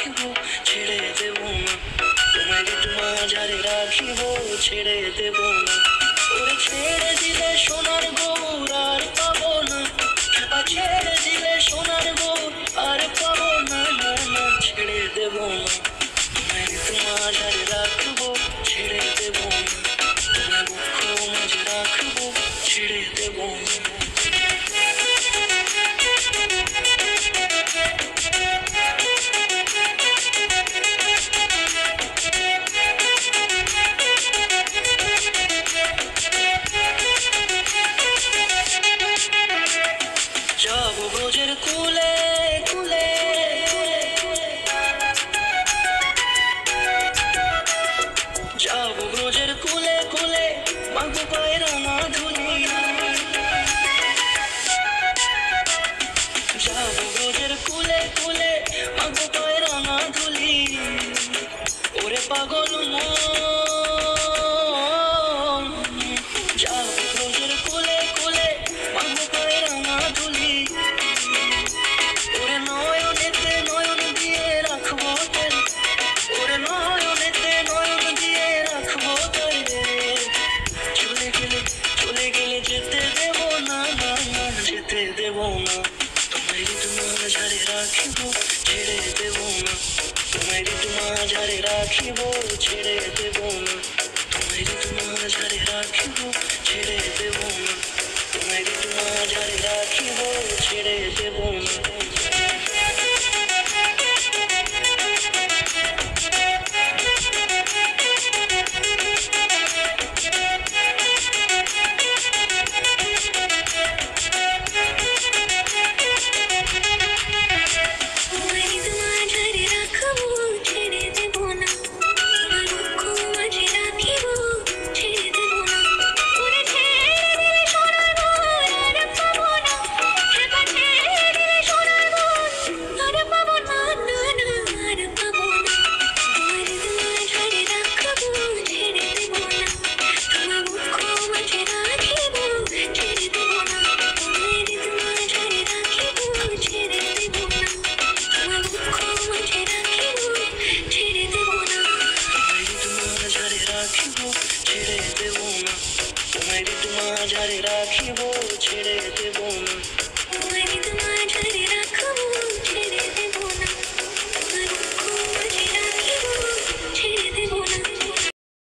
রাখিব ছেড়ে দেব না, তোমায় একটু মাঝারে রাখিব ছেড়ে দেব না। ওরে ছেড়ে দিলে সোনার গৌর আর পাবো না, ছেড়ে দিলে সোনার গৌর আর পাবো না, না না ছেড়ে দেব না, তোমায় একটু মাঝারে রাখবো ছেড়ে দেব না, তোমায় বুক মাঝে রাখবো ছেড়ে দেব না। যাব ব্রজের কুলে কুলে, যাব ব্রজের কুলে কুলে, মাগো পায়ের রাঙা ধুলি, যাব ব্রজের কুলে কুলে, মাগো পায়ের রাঙা ধুলি। ওরে পাগল মন, যাব ব্রজের কুলে কুলে, মাগো পায়ের রাঙা ধুলি। ওরে নয়নেতে নয়ন দিয়ে রাখবো তারে, ওরে নয়নেতে নয়ন দিয়ে রাখবো তারে। চলে গেলে যেতে দেব না, না না যেতে দেব না, তোমায় একটু মাঝারে রাখিব ছেড়ে দেব না, তোমায় একটু মাঝারে রাখিব